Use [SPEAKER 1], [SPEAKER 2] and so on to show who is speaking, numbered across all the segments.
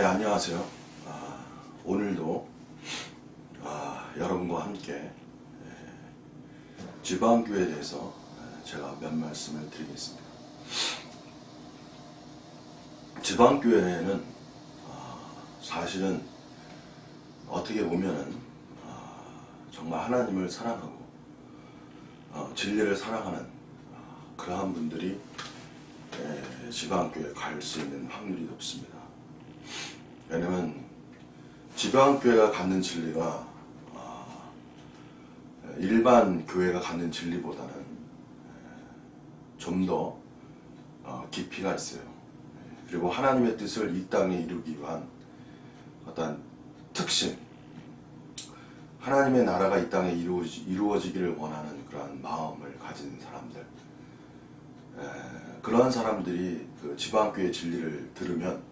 [SPEAKER 1] 네, 안녕하세요. 오늘도 여러분과 함께 지방교회에 대해서 제가 몇 말씀을 드리겠습니다. 지방교회는 사실은 어떻게 보면은 정말 하나님을 사랑하고 진리를 사랑하는 그러한 분들이 지방교회에 갈 수 있는 확률이 높습니다. 왜냐면 지방교회가 갖는 진리가 일반 교회가 갖는 진리보다는 좀 더 깊이가 있어요. 그리고 하나님의 뜻을 이 땅에 이루기 위한 어떤 특심, 하나님의 나라가 이 땅에 이루어지기를 원하는 그러한 마음을 가진 사람들, 그러한 사람들이 그 지방교회 진리를 들으면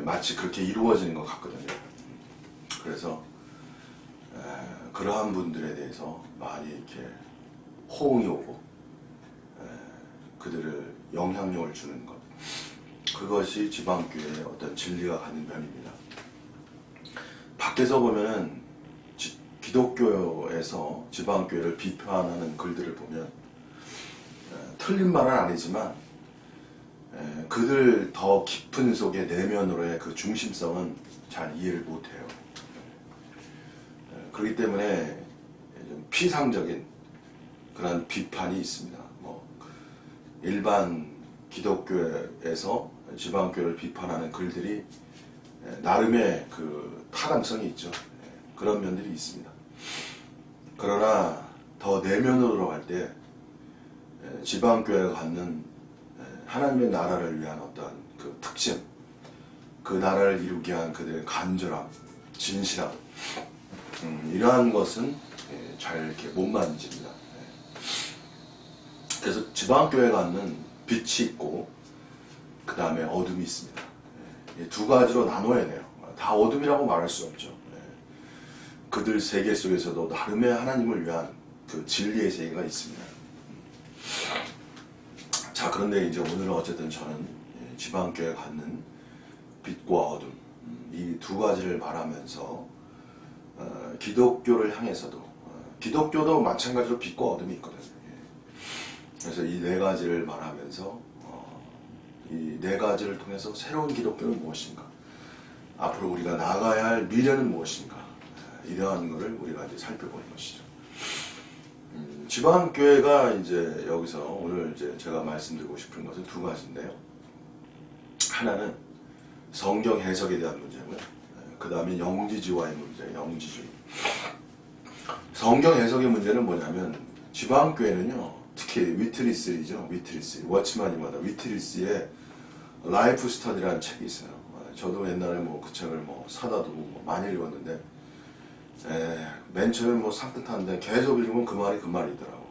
[SPEAKER 1] 마치 그렇게 이루어지는 것 같거든요. 그래서 그러한 분들에 대해서 많이 이렇게 호응이 오고 그들을 영향력을 주는 것, 그것이 지방교회의 어떤 진리가 갖는 면입니다. 밖에서 보면은 기독교에서 지방교회를 비판하는 글들을 보면 틀린 말은 아니지만 그들 더 깊은 속의 내면으로의 그 중심성은 잘 이해를 못해요. 그렇기 때문에 좀 피상적인 그런 비판이 있습니다. 일반 기독교에서 지방교회를 비판하는 글들이 나름의 그 타당성이 있죠. 그런 면들이 있습니다. 그러나 더 내면으로 갈 때 지방교회가 갖는 하나님의 나라를 위한 어떤 그 특심, 그 나라를 이루기 위한 그들의 간절함, 진실함, 이러한 것은 잘 이렇게 못 만집니다. 그래서 지방교회가 갖는 빛이 있고 그 다음에 어둠이 있습니다. 두 가지로 나눠야 돼요. 다 어둠이라고 말할 수 없죠. 그들 세계 속에서도 나름의 하나님을 위한 그 진리의 세계가 있습니다. 자, 그런데 이제 오늘은 어쨌든 저는 지방교회가 갖는 빛과 어둠, 이 두 가지를 말하면서 기독교를 향해서도 기독교도 마찬가지로 빛과 어둠이 있거든요. 그래서 이 네 가지를 말하면서 이 네 가지를 통해서 새로운 기독교는 무엇인가, 앞으로 우리가 나아가야 할 미래는 무엇인가, 이러한 것을 우리가 이제 살펴보는 것이죠. 지방교회가 이제 여기서 오늘 이제 제가 말씀드리고 싶은 것은 두 가지인데요. 하나는 성경 해석에 대한 문제고요. 그 다음에 영지주의와의 문제, 영지주의. 성경 해석의 문제는 뭐냐면 지방교회는요, 특히 위트리스이죠. 위트리스, 워치마니마다 위트리스의 라이프 스터디라는 책이 있어요. 저도 옛날에 그 책을 사다 두고 많이 읽었는데 맨 처음에 산뜻한데 계속 읽으면 그 말이 그 말이더라고.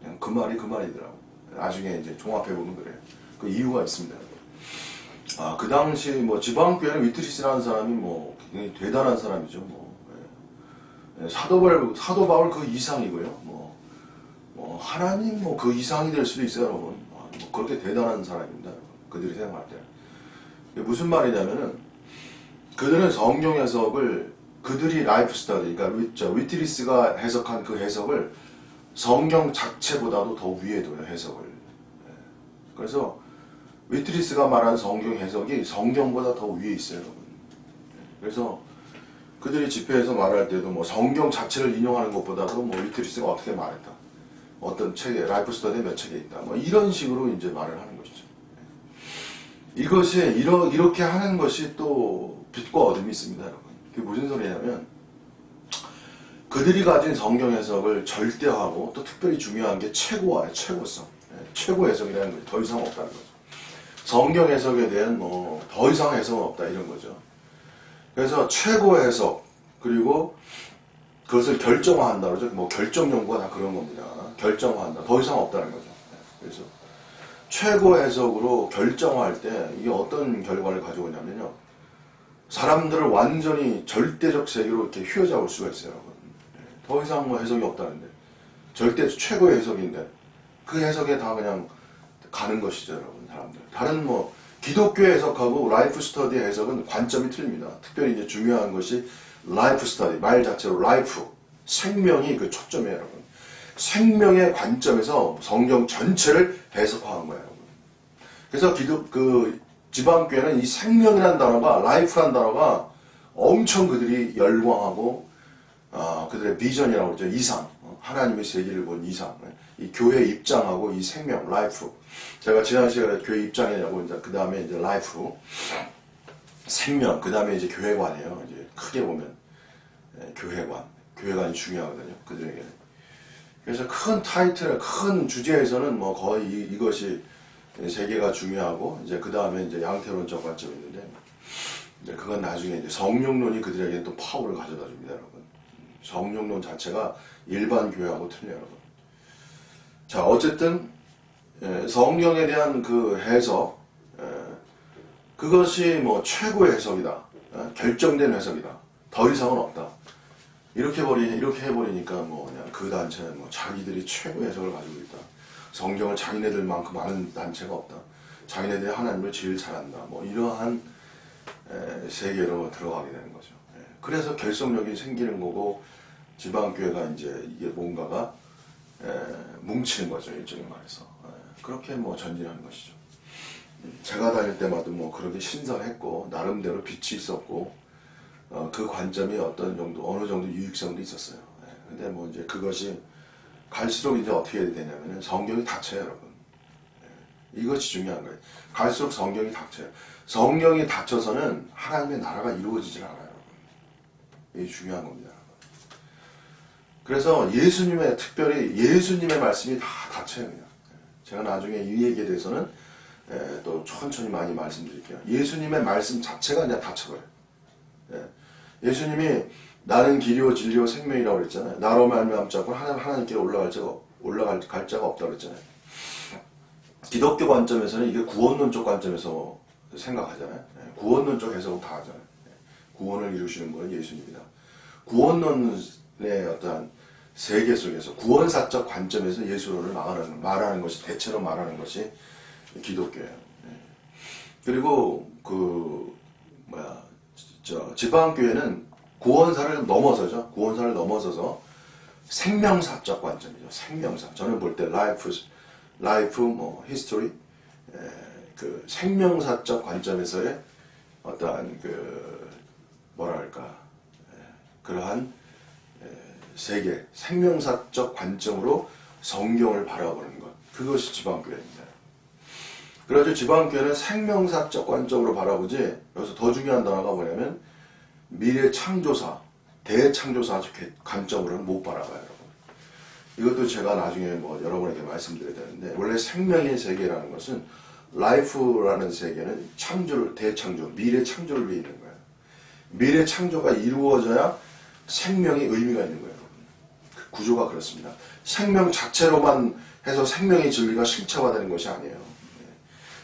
[SPEAKER 1] 그냥 그 말이 그 말이더라고. 나중에 이제 종합해보면 그래요. 그 이유가 있습니다. 그 당시 지방교회는 위트리스라는 사람이 굉장히 대단한 사람이죠. 사도 바울 그 이상이고요. 하나님 그 이상이 될 수도 있어요, 여러분. 그렇게 대단한 사람입니다, 여러분. 그들이 생각할 때. 무슨 말이냐면은 그들은 성경 해석을 그들이 라이프 스타디, 그러니까 위트리스가 해석한 그 해석을 성경 자체보다도 더 위에 둬요, 해석을. 그래서 위트리스가 말한 성경 해석이 성경보다 더 위에 있어요, 여러분. 그래서 그들이 집회에서 말할 때도 성경 자체를 인용하는 것보다도 위트리스가 어떻게 말했다, 어떤 책에, 라이프 스터디에 몇 책에 있다, 이런 식으로 이제 말을 하는 것이죠. 이것이 이렇게 하는 것이 또 빛과 어둠이 있습니다, 여러분. 그게 무슨 소리냐면 그들이 가진 성경 해석을 절대화하고 또 특별히 중요한 게 최고화예요. 최고성, 최고 해석이라는 거죠. 더 이상 없다는 거죠. 성경 해석에 대한 더 이상 해석은 없다, 이런 거죠. 그래서 최고 해석, 그리고 그것을 결정화한다 그러죠. 결정 연구가 다 그런 겁니다. 결정화한다, 더 이상 없다는 거죠. 그래서 최고 해석으로 결정화할 때 이게 어떤 결과를 가져오냐면요, 사람들을 완전히 절대적 세계로 이렇게 휘어잡을 수가 있어요, 여러분. 더 이상 해석이 없다는데, 절대 최고의 해석인데 그 해석에 다 그냥 가는 것이죠, 여러분. 사람들 다른 기독교 해석하고 라이프 스터디 해석은 관점이 틀립니다. 특별히 이제 중요한 것이 라이프 스터디, 말 자체로 라이프, 생명이 그 초점이에요, 여러분. 생명의 관점에서 성경 전체를 해석하는 거예요, 여러분. 그래서 지방교회는 이 생명이라는 단어가, 라이프라는 단어가 엄청 그들이 열광하고, 그들의 비전이라고 그러죠. 이상. 하나님의 세계를 본 이상. 이 교회 입장하고 이 생명, 라이프. 제가 지난 시간에 교회 입장이냐고, 그 다음에 이제 라이프. 생명, 그 다음에 이제 교회관이에요. 이제 크게 보면. 교회관. 교회관이 중요하거든요. 그들에게는. 그래서 큰 타이틀, 큰 주제에서는 뭐 거의 이것이 세계가 중요하고, 이제 그 다음에 이제 양태론적 관점이 있는데, 이제 그건 나중에 이제 성령론이 그들에게 또 파워를 가져다 줍니다, 여러분. 성령론 자체가 일반 교회하고 틀려요, 여러분. 자, 어쨌든, 성경에 대한 그 해석, 그것이 뭐 최고의 해석이다. 결정된 해석이다. 더 이상은 없다. 이렇게 해버리니까 뭐 그냥 그 단체는 뭐 자기들이 최고의 해석을 가지고 있다. 성경을 자기네들만큼 아는 단체가 없다. 자기네들이 하나님을 제일 잘한다. 뭐 이러한 세계로 들어가게 되는 거죠. 그래서 결속력이 생기는 거고 지방교회가 이제 이게 뭔가가 뭉치는 거죠. 일종의 말해서. 그렇게 뭐 전진하는 것이죠. 제가 다닐 때마다 뭐 그렇게 신선했고 나름대로 빛이 있었고 그 관점이 어느 정도 유익성도 있었어요. 근데 뭐 이제 그것이 갈수록 이제 어떻게 해야 되냐면은 성경이 닫혀요, 여러분. 이것이 중요한 거예요. 갈수록 성경이 닫혀요. 성경이 닫혀서는 하나님의 나라가 이루어지질 않아요, 여러분. 이게 중요한 겁니다, 여러분. 그래서 특별히 예수님의 말씀이 다 닫혀요, 그냥. 제가 나중에 이 얘기에 대해서는 또 천천히 많이 말씀드릴게요. 예수님의 말씀 자체가 그냥 닫혀버려요. 예수님이 나는 길이요 진리요 생명이라고 그랬잖아요. 나로 말미암지 않고 하나님께 올라갈 자가 없다고 그랬잖아요. 기독교 관점에서는 이게 구원론적 관점에서 생각하잖아요. 구원론적 해석은 다 하잖아요. 구원을 이루시는 건 예수님이다. 구원론의 어떠한 세계 속에서 구원사적 관점에서 예수론을 말하는 것이 대체로 말하는 것이 기독교예요. 그리고 지방교회는 구원사를 넘어서서 생명사적 관점이죠. 생명사. 저는 볼 때 라이프, 뭐 히스토리, 그 생명사적 관점에서의 어떠한 그러한 세계, 생명사적 관점으로 성경을 바라보는 것. 그것이 지방교회입니다. 그래서 지방교회는 생명사적 관점으로 바라보지, 여기서 더 중요한 단어가 뭐냐면, 미래 창조사, 대창조사 관점으로는 못 바라봐요, 여러분. 이것도 제가 나중에 뭐 여러분에게 말씀드려야 되는데, 원래 생명의 세계라는 것은, 라이프라는 세계는 대창조, 미래 창조를 위해 있는 거예요. 미래 창조가 이루어져야 생명이 의미가 있는 거예요, 여러분. 그 구조가 그렇습니다. 생명 자체로만 해서 생명의 진리가 실체화되는 것이 아니에요.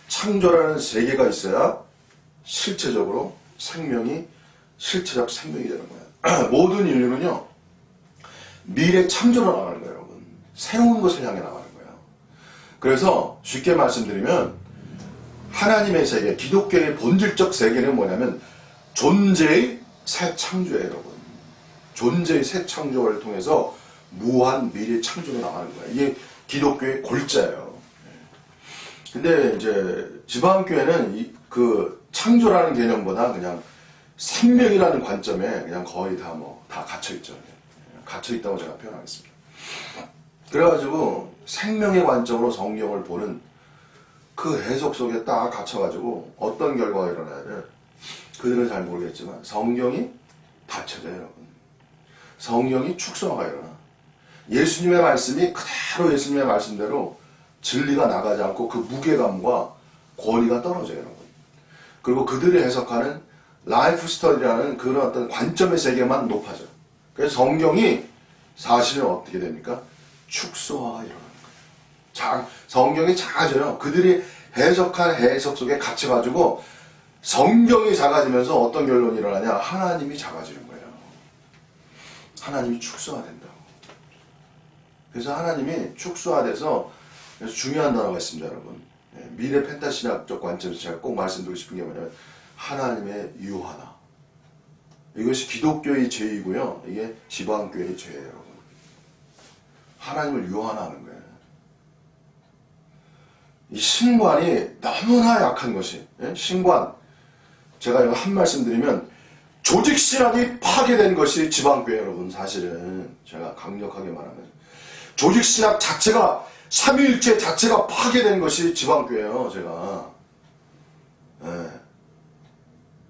[SPEAKER 1] 창조라는 세계가 있어야 실체적으로 실체적 생명이 되는 거예요. 모든 인류는요, 미래 창조로 나가는 거예요, 여러분. 새로운 것을 향해 나가는 거예요. 그래서 쉽게 말씀드리면, 하나님의 세계, 기독교의 본질적 세계는 뭐냐면, 존재의 새 창조예요, 여러분. 존재의 새 창조를 통해서 무한 미래 창조로 나가는 거예요. 이게 기독교의 골자예요. 근데 이제 지방교회는 그 창조라는 개념보다 그냥 생명이라는 관점에 그냥 거의 다 갇혀있죠. 갇혀있다고 제가 표현하겠습니다. 그래가지고 생명의 관점으로 성경을 보는 그 해석 속에 딱 갇혀가지고 어떤 결과가 일어나야를 그들은 잘 모르겠지만 성경이 닫혀져요, 여러분. 성경이 축소화가 일어나. 예수님의 말씀이 그대로 예수님의 말씀대로 진리가 나가지 않고 그 무게감과 권위가 떨어져요, 여러분. 그리고 그들이 해석하는 라이프 스터디라는 그런 어떤 관점의 세계만 높아져. 그래서 성경이 사실은 어떻게 됩니까? 축소화가 일어나는 거예요. 성경이 작아져요. 그들이 해석한 해석 속에 갇혀가지고 성경이 작아지면서 어떤 결론이 일어나냐? 하나님이 작아지는 거예요. 하나님이 축소화된다고. 그래서 하나님이 축소화돼서, 그래서 중요한 단어가 있습니다, 여러분. 미래 펜타신학적 관점에서 제가 꼭 말씀드리고 싶은 게 뭐냐면 하나님의 유하나. 이것이 기독교의 죄이고요. 이게 지방교회의 죄예요, 여러분. 하나님을 유한하는 거예요. 이 신관이 너무나 약한 것이, 신관. 제가 이거 한 말씀 드리면 조직신학이 파괴된 것이 지방교회 여러분. 사실은 제가 강력하게 말하면 조직신학 자체가 삼위일체 자체가 파괴된 것이 지방교회예요. 제가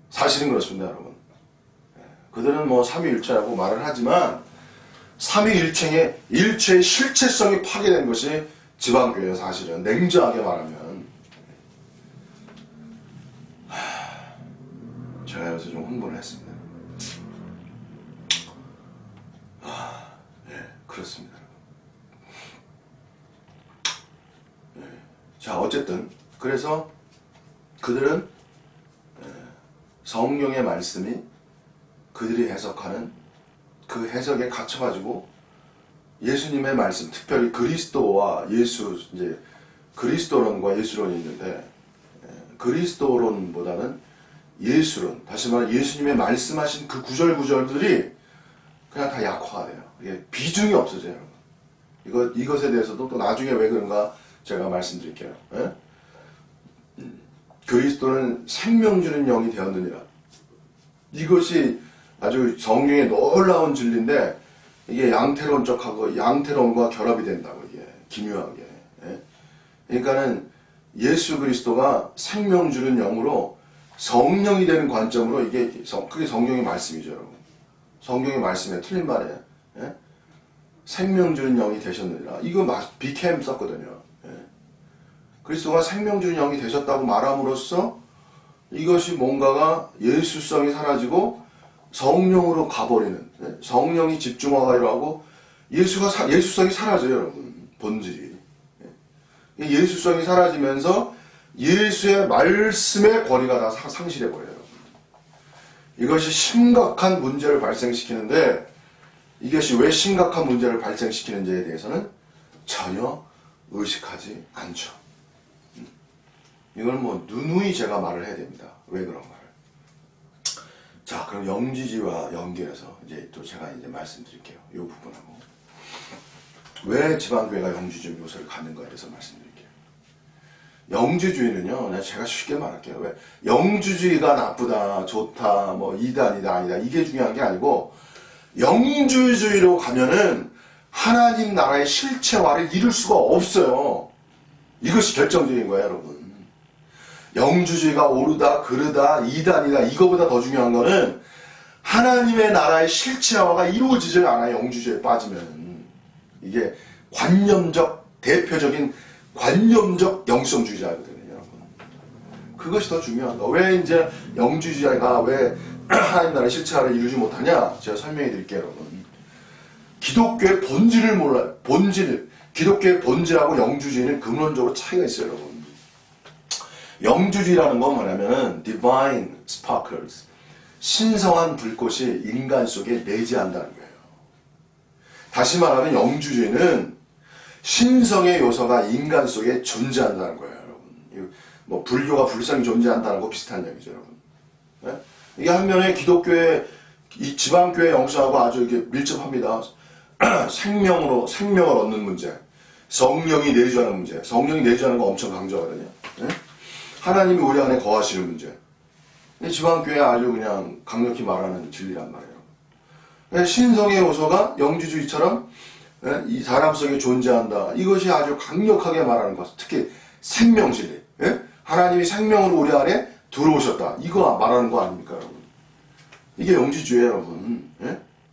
[SPEAKER 1] 사실은 그렇습니다, 여러분. 그들은 뭐 삼위일체라고 말을 하지만 삼위일체의 일체의 실체성이 파괴된 것이 지방교회예요. 사실은 냉정하게 말하면. 제가 여기서 좀 홍보를 했습니다. 그렇습니다. 자, 어쨌든 그래서 그들은 성령의 말씀이 그들이 해석하는 그 해석에 갇혀가지고 예수님의 말씀, 특별히 그리스도와 예수, 이제 그리스도론과 예수론이 있는데 그리스도론보다는 예수론, 다시 말해 예수님의 말씀하신 그 구절구절들이 그냥 다 약화가 돼요. 이게 비중이 없어져요. 이것에 대해서도 또 나중에 왜 그런가 제가 말씀드릴게요. 그리스도는 생명 주는 영이 되었느니라. 이것이 아주 성경의 놀라운 진리인데 이게 양태론과 결합이 된다고, 이게 기묘하게. 그러니까는 예수 그리스도가 생명 주는 영으로 성령이 되는 관점으로 그게 성경의 말씀이죠, 여러분. 성경의 말씀에 틀린 말이에요. 생명 주는 영이 되셨느니라. 이거 became 썼거든요. 그리스도가 생명 주는 영이 되셨다고 말함으로써 이것이 뭔가가 예수성이 사라지고 성령으로 가버리는, 성령이 집중화가 일어나고 예수성이 사라져요, 여러분. 본질이. 예수성이 사라지면서 예수의 말씀의 권위가 다 상실해버려요. 이것이 심각한 문제를 발생시키는데 이것이 왜 심각한 문제를 발생시키는지에 대해서는 전혀 의식하지 않죠. 이걸 뭐 누누이 제가 말을 해야 됩니다. 왜 그런가를. 자, 그럼 영지주의와 연결해서 이제 또 제가 이제 말씀드릴게요. 이 부분하고 왜 지방교회가 영지주의 요소를 갖는가에 대해서 말씀드릴게요. 영지주의는요, 제가 쉽게 말할게요. 왜 영지주의가 나쁘다, 좋다, 뭐 이단이다, 아니다, 이게 중요한 게 아니고 영지주의로 가면은 하나님 나라의 실체화를 이룰 수가 없어요. 이것이 결정적인 거예요, 여러분. 영주주의가 옳으다, 그르다, 이단이다, 이거보다 더 중요한 거는 하나님의 나라의 실체화가 이루어지지 않아요. 영주주의에 빠지면. 이게 대표적인 관념적 영성주의자거든요, 여러분. 그것이 더 중요한 거. 왜 이제 영주주의가 왜 하나님 나라의 실체화를 이루지 못하냐? 제가 설명해 드릴게요, 여러분. 기독교의 본질을 몰라요. 기독교의 본질하고 영주주의는 근원적으로 차이가 있어요, 여러분. 영주주의라는 건 뭐냐면은 divine sparkles, 신성한 불꽃이 인간 속에 내재한다는 거예요. 다시 말하면 영주주의는 신성의 요소가 인간 속에 존재한다는 거예요, 여러분. 뭐 불교가 불성이 존재한다는 거 비슷한 얘기죠, 여러분. 네? 이게 한면에 기독교의 이 지방교회 영성하고 아주 이게 밀접합니다. 생명을 얻는 문제, 성령이 내주하는 문제. 성령이 내주하는 거 엄청 강조하거든요. 네? 하나님이 우리 안에 거하시는 문제. 지방교회 아주 그냥 강력히 말하는 진리란 말이에요. 신성의 요소가 영주주의처럼 이 사람 속에 존재한다. 이것이 아주 강력하게 말하는 것. 특히 생명 진리. 하나님이 생명으로 우리 안에 들어오셨다. 이거 말하는 거 아닙니까, 여러분? 이게 영주주의예요, 여러분.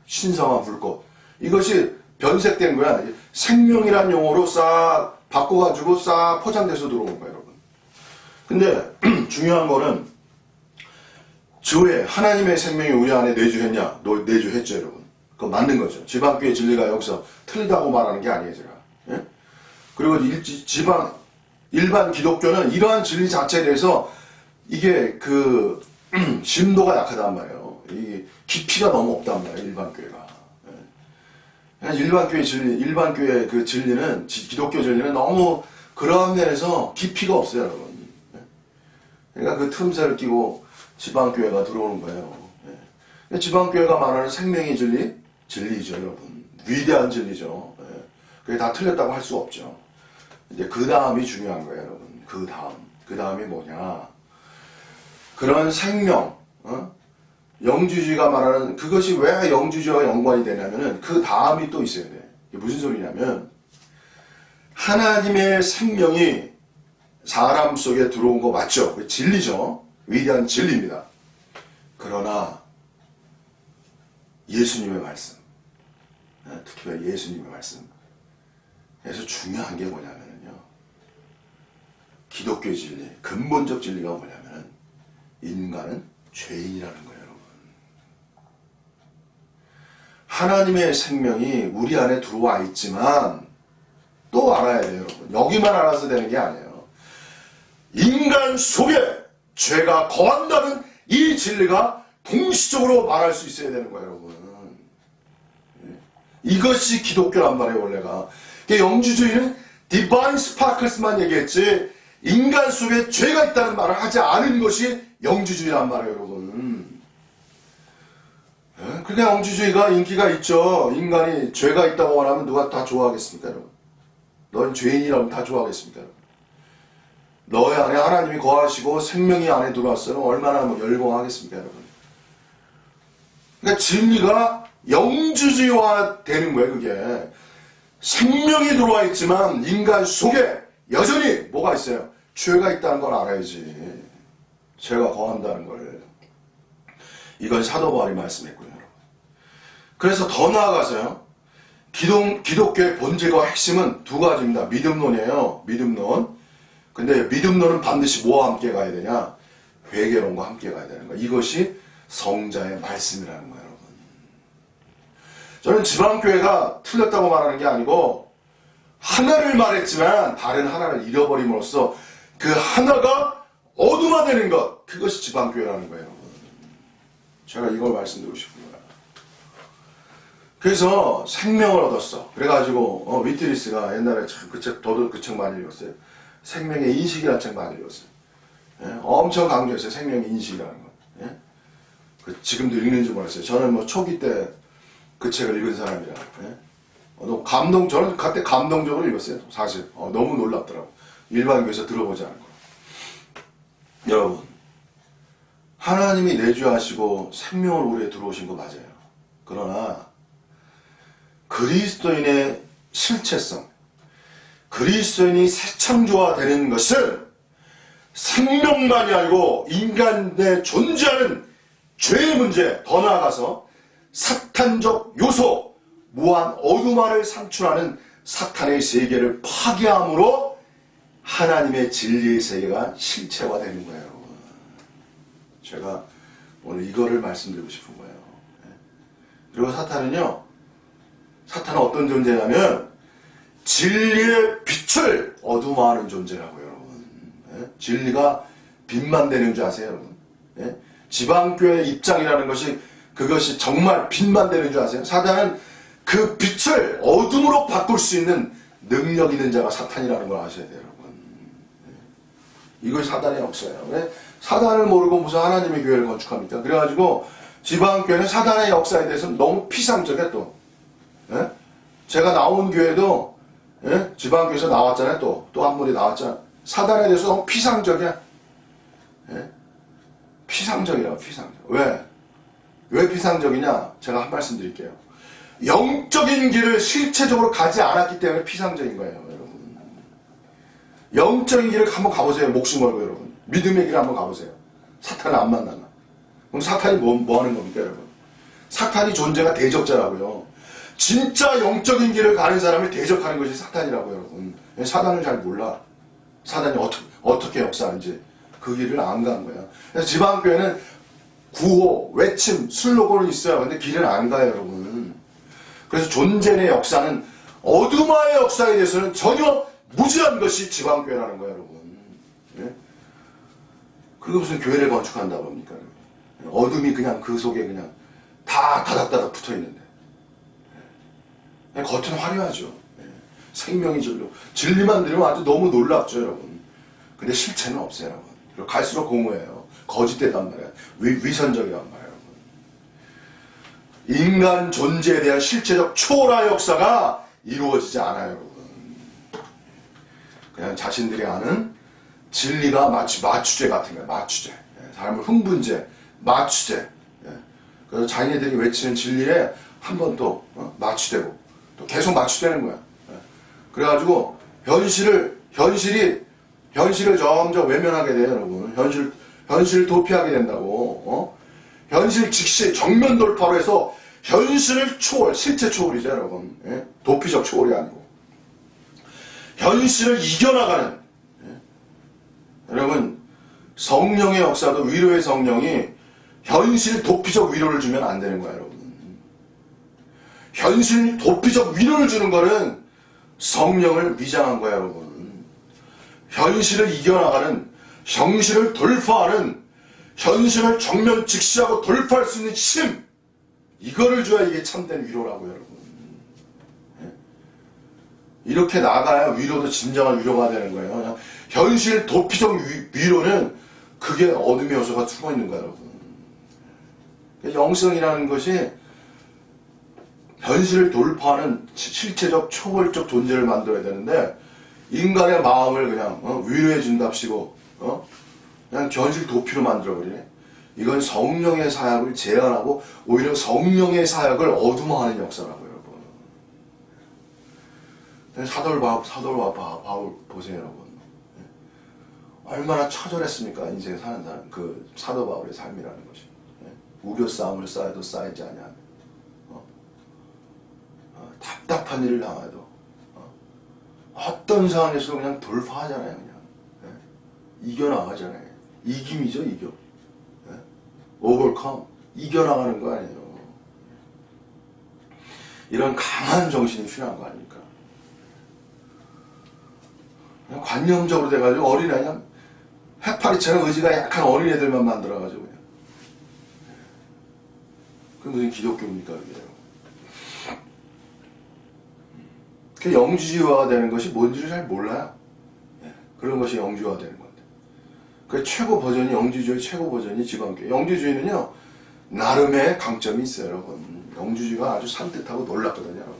[SPEAKER 1] 신성한 불꽃. 이것이 변색된 거야. 생명이란 용어로 싹 바꿔가지고 싹 포장돼서 들어온 거예요, 여러분. 근데 중요한 거는 하나님의 생명이 우리 안에 내주했냐? 내주했죠, 여러분. 그거 맞는 거죠. 지방교회 진리가 여기서 틀리다고 말하는 게 아니에요, 제가. 그리고 일반 기독교는 이러한 진리 자체에 대해서 이게 심도가 약하단 말이에요. 이게 깊이가 너무 없단 말이에요, 일반 교회가. 일반 교회 그 진리는, 기독교 진리는 너무 그러한 면에서 깊이가 없어요, 여러분. 그러니까 그 틈새를 끼고 지방교회가 들어오는 거예요. 지방교회가 말하는 생명의 진리? 진리죠, 여러분. 위대한 진리죠. 그게 다 틀렸다고 할 수 없죠. 이제 그 다음이 중요한 거예요, 여러분. 그 다음. 그 다음이 뭐냐. 그런 생명, 영주주의가 말하는 그것이 왜 영주주의와 연관이 되냐면은 그 다음이 또 있어야 돼. 이게 무슨 소리냐면 하나님의 생명이 사람 속에 들어온 거 맞죠? 그 진리죠. 위대한 진리입니다. 그러나 예수님의 말씀, 특히 예수님의 말씀, 그래서 중요한 게 뭐냐면요. 기독교 진리, 근본적 진리가 뭐냐면은 인간은 죄인이라는 거예요, 여러분. 하나님의 생명이 우리 안에 들어와 있지만 또 알아야 돼요, 여러분. 여기만 알아서 되는 게 아니에요. 인간 속에 죄가 거한다는 이 진리가 동시적으로 말할 수 있어야 되는 거예요, 여러분. 이것이 기독교란 말이에요, 원래가. 영주주의는 디바인 스파클스만 얘기했지 인간 속에 죄가 있다는 말을 하지 않은 것이 영주주의란 말이에요, 여러분. 그러니까 영주주의가 인기가 있죠. 인간이 죄가 있다고 말하면 누가 다 좋아하겠습니까, 여러분? 넌 죄인이라면 다 좋아하겠습니까, 여러분? 너의 안에 하나님이 거하시고 생명이 안에 들어왔으면 얼마나 열광하겠습니까, 여러분? 그러니까 진리가 영주주의화 되는 거예요, 그게. 생명이 들어와 있지만 인간 속에 여전히 뭐가 있어요? 죄가 있다는 걸 알아야지. 죄가 거한다는 걸. 이건 사도 바울이 말씀했고요, 여러분. 그래서 더 나아가서요. 기독교의 본질과 핵심은 두 가지입니다. 믿음론이에요. 믿음론. 근데 믿음론은 반드시 뭐와 함께 가야 되냐? 회개론과 함께 가야 되는 거예요. 이것이 성자의 말씀이라는 거예요, 여러분. 저는 지방교회가 틀렸다고 말하는 게 아니고 하나를 말했지만 다른 하나를 잃어버림으로써 그 하나가 어둠화되는 것, 그것이 지방교회라는 거예요, 여러분. 제가 이걸 말씀드리고 싶은 거예요. 그래서 생명을 얻었어. 그래가지고 위트리스가 옛날에 참 그 책, 저도 그 책 많이 읽었어요. 생명의 인식이라는 책 많이 읽었어요. 예? 엄청 강조했어요. 생명의 인식이라는 거. 예? 지금도 읽는지 몰랐어요. 저는 초기 때 그 책을 읽은 사람이라. 예? 저는 그때 감동적으로 읽었어요. 사실. 너무 놀랍더라고. 일반 교회에서 들어보지 않은 거. 여러분, 하나님이 내주하시고 생명을 우리에 들어오신 거 맞아요. 그러나 그리스도인의 실체성, 그리스도인이 새 창조가 되는 것은 생명만이 아니고 인간에 존재하는 죄의 문제, 더 나아가서 사탄적 요소, 무한 어둠화를 산출하는 사탄의 세계를 파괴함으로 하나님의 진리의 세계가 실체화되는 거예요, 여러분. 제가 오늘 이거를 말씀드리고 싶은 거예요. 그리고 사탄은 어떤 존재냐면 진리의 빛을 어둠화하는 존재라고요, 여러분. 진리가 빛만 되는 줄 아세요, 여러분? 지방교회의 입장이라는 것이 그것이 정말 빛만 되는 줄 아세요? 사단은 그 빛을 어둠으로 바꿀 수 있는 능력 있는 자가 사탄이라는 걸 아셔야 돼요, 여러분. 이것이 사단의 역사예요. 왜 사단을 모르고 무슨 하나님의 교회를 건축합니까? 그래가지고 지방교회는 사단의 역사에 대해서는 너무 피상적이야, 또. 제가 나온 교회도 지방교회에서 나왔잖아요. 또 한 분이 나왔잖아요. 사단에 대해서 너무 피상적이야. 피상적이라고, 피상적. 왜 피상적이냐? 제가 한 말씀 드릴게요. 영적인 길을 실체적으로 가지 않았기 때문에 피상적인 거예요, 여러분. 영적인 길을 한번 가보세요. 목숨 걸고, 여러분. 믿음의 길을 한번 가보세요. 사탄을 안 만나나. 그럼 사탄이 뭐 하는 겁니까, 여러분? 사탄이 존재가 대적자라고요. 진짜 영적인 길을 가는 사람을 대적하는 것이 사탄이라고요, 여러분. 사단을 잘 몰라. 사단이 어떻게 역사하는지 그 길을 안 간 거야. 그래서 지방교회는 구호, 외침, 슬로건은 있어요. 근데 길을 안 가요, 여러분. 그래서 존재의 역사는 어둠화의 역사에 대해서는 전혀 무지한 것이 지방교회라는 거예요, 여러분. 그리고 무슨 교회를 건축한다고 합니까? 어둠이 그냥 그 속에 그냥 다 다닥다닥 붙어 있는데. 겉은 화려하죠. 생명이 진리. 진리만 들으면 아주 너무 놀랍죠, 여러분. 근데 실체는 없어요, 여러분. 그리고 갈수록 공허해요. 거짓되단 말이야. 위선적이란 말이야, 여러분. 인간 존재에 대한 실체적 초월의 역사가 이루어지지 않아요, 여러분. 그냥 자신들이 아는 진리가 마취제 같은 거예요. 마취제. 사람을 흥분제, 마취제. 그래서 자기네들이 외치는 진리에 한 번 또 마취되고 또 계속 마취되는 거야. 그래가지고 현실을 점점 외면하게 돼요, 여러분. 현실을 도피하게 된다고. 현실 직시 정면 돌파로 해서 현실을 초월, 실체 초월이죠, 여러분. 도피적 초월이 아니고 현실을 이겨나가는. 여러분, 성령의 역사도 위로의 성령이 현실 도피적 위로를 주면 안 되는 거야, 여러분. 현실 도피적 위로를 주는 거는 성령을 위장한 거야, 여러분. 현실을 이겨나가는, 현실을 돌파하는, 현실을 정면 직시하고 돌파할 수 있는 힘, 이거를 줘야 이게 참된 위로라고요, 여러분. 이렇게 나가야 위로도 진정한 위로가 되는 거예요. 그냥 현실 도피적 위로는 그게 어둠의 요소가 숨어 있는 거예요, 여러분. 영성이라는 것이 현실을 돌파하는 실체적 초월적 존재를 만들어야 되는데 인간의 마음을 그냥 위로해 준답시고 그냥 현실 도피로 만들어버리네. 이건 성령의 사역을 제한하고 오히려 성령의 사역을 어둠화하는 역사라고요, 여러분. 사도 바울 보세요, 여러분. 얼마나 처절했습니까? 인생에 사는 사람, 그 사도 바울의 삶이라는 것이. 우려 싸움을 쌓아도 쌓이지 아니하며 답답한 일을 당해도 어떤 상황에서도 그냥 돌파하잖아요. 그냥 이겨나가잖아요. 이김이죠, 이겨. 오버컴, 이겨나가는 거 아니에요. 이런 강한 정신이 필요한 거 아닙니까? 그냥 관념적으로 돼가지고 어린아이 그냥 해파리처럼 의지가 약한 어린애들만 만들어가지고 그냥. 그게 무슨 기독교입니까, 그게요? 그 영주주의화가 되는 것이 뭔지를 잘 몰라요. 그런 것이 영주화가 되는 건데. 그 최고 버전이, 영주주의 최고 버전이 지방교회. 영주주의는요, 나름의 강점이 있어요, 여러분. 영주주의가 아주 산뜻하고 놀랍거든요, 여러분.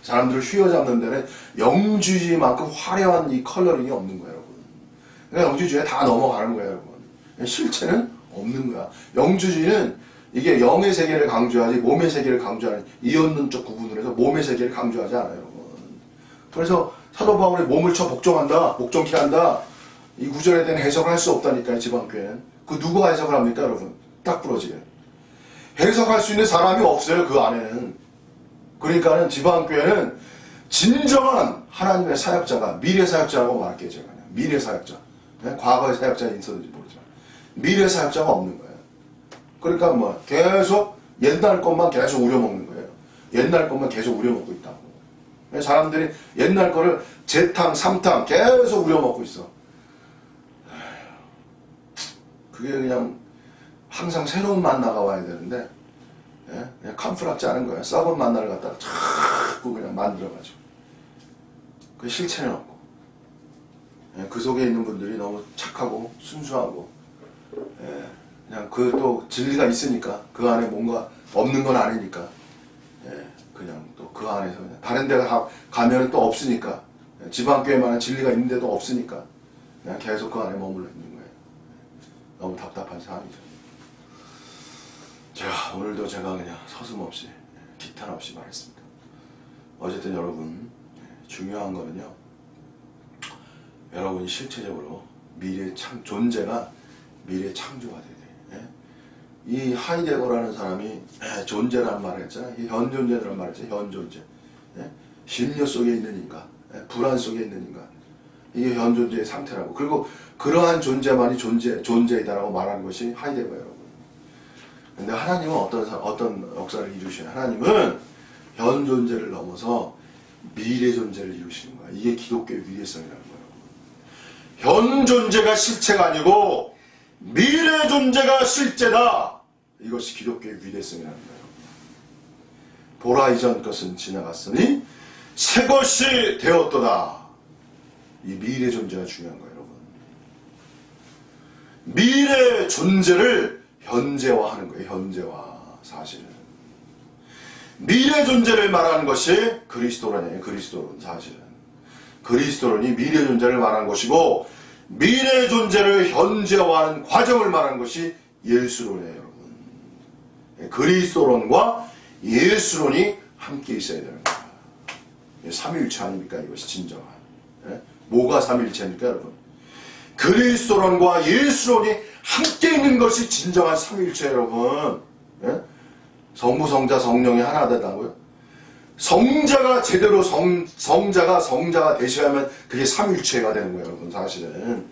[SPEAKER 1] 사람들을 휘어잡는 데는 영주주의만큼 화려한 이 컬러링이 없는 거예요, 여러분. 그러니까 영주주의에 다 넘어가는 거예요, 여러분. 실체는 없는 거야. 영주주의는 이게 영의 세계를 강조하지 몸의 세계를 강조하는 이언론적 구분을 해서 몸의 세계를 강조하지 않아요, 여러분. 그래서 사도 바울이 몸을 쳐 복종한다, 복종케 한다, 이 구절에 대한 해석을 할 수 없다니까요, 지방교회는. 그 누가 해석을 합니까, 여러분? 딱 부러지게. 해석할 수 있는 사람이 없어요, 그 안에는. 그러니까는 지방교회는 진정한 하나님의 사역자가, 미래 사역자라고 말할게요, 제가. 미래 사역자. 과거의 사역자가 있었는지 모르지만. 미래 사역자가 없는 거예요. 그러니까 뭐, 계속 옛날 것만 계속 우려먹는 거예요. 옛날 것만 계속 우려먹고 있다고. 사람들이 옛날 거를 재탕, 삼탕 계속 우려먹고 있어. 그게 그냥 항상 새로운 만나가 와야 되는데, 그냥 캄프랍지 않은 거예요. 썩은 만나를 갖다가 자꾸 그냥 만들어가지고. 그 실체는 없고. 그 속에 있는 분들이 너무 착하고 순수하고, 그냥 그 또 진리가 있으니까, 그 안에 뭔가 없는 건 아니니까, 그냥 또 그 안에서 그냥 다른 데 가면 또 없으니까, 지방교회만한 진리가 있는데도 없으니까, 그냥 계속 그 안에 머물러 있는 거예요. 너무 답답한 삶이죠. 자, 오늘도 제가 그냥 서슴없이, 기탄 없이 말했습니다. 어쨌든 여러분, 중요한 거는요, 여러분이 실체적으로 존재가 미래 창조가 돼야 돼요. 이 하이데거라는 사람이 존재라는 말을 했잖아요. 현존재라는 말을 했잖아요. 현존재. 심려 속에 있는 인간, 불안 속에 있는 인간. 이게 현존재의 상태라고. 그리고 그러한 존재만이 존재이다라고 말하는 것이 하이데거예요, 여러분. 근데 하나님은 어떤 역사를 이루시나요? 하나님은 현존재를 넘어서 미래 존재를 이루시는 거야. 이게 기독교의 위대성이라는 거예요. 현존재가 실체가 아니고 미래 존재가 실제다. 이것이 기독교의 위대성이라는 거예요. 보라 이전 것은 지나갔으니 새 것이 되었도다. 이 미래 존재가 중요한 거예요, 여러분. 미래 존재를 현재화하는 거예요, 현재화. 사실은 미래 존재를 말하는 것이 그리스도론이에요. 그리스도론. 사실은 그리스도론이 미래 존재를 말하는 것이고, 미래 존재를 현재화하는 과정을 말하는 것이 예수론이에요, 여러분. 그리스도론과 예수론이 함께 있어야 되는 거예요. 삼위일체 아닙니까? 이것이 진정한. 뭐가 삼위일체입니까, 여러분? 그리스도론과 예수론이 함께 있는 것이 진정한 삼위일체, 여러분. 성부, 성자, 성령이 하나 되다고요? 성자가 제대로 성자가 되셔야만 그게 삼위일체가 되는 거예요, 여러분. 사실은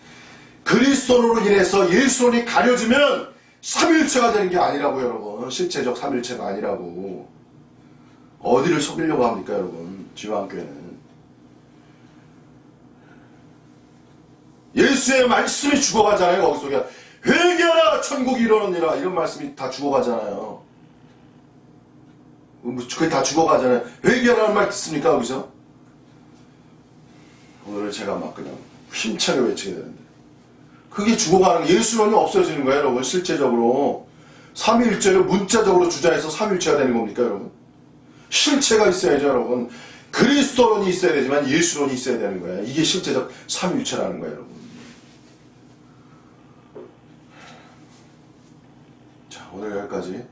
[SPEAKER 1] 그리스도로 인해서 예수론이 가려지면 삼위일체가 되는 게 아니라고요, 여러분. 실체적 삼위일체가 아니라고. 어디를 속이려고 합니까, 여러분? 지방교회는 예수의 말씀이 죽어가잖아요. 거기서 그냥 회개하라 천국이 이르느니라 이런 말씀이 다 죽어가잖아요. 그게 다 죽어가잖아요. 회개하라는 말 듣습니까, 여기서? 오늘 제가 막 그냥 힘차게 외치게 되는데, 그게 죽어가는 게 예수론이 없어지는 거예요, 여러분. 실제적으로 삼위일체를 문자적으로 주장해서 삼위일체가 되는 겁니까, 여러분? 실체가 있어야죠, 여러분. 그리스도론이 있어야 되지만 예수론이 있어야 되는 거예요. 이게 실제적 삼위일체라는 거예요, 여러분. 자, 오늘 여기까지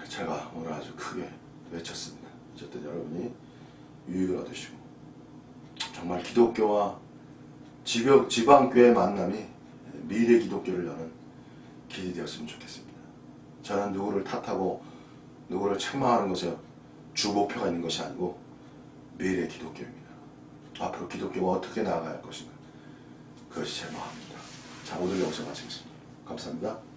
[SPEAKER 1] 제가 오늘 아주 크게 외쳤습니다. 어쨌든 여러분이 유익을 얻으시고, 정말 기독교와 지방교회의 만남이 미래 기독교를 여는 길이 되었으면 좋겠습니다. 저는 누구를 탓하고 누구를 책망하는 것에 주 목표가 있는 것이 아니고 미래 기독교입니다. 앞으로 기독교가 어떻게 나아가야 할 것인가, 그것이 제 마음입니다. 자, 오늘 여기서 마치겠습니다. 감사합니다.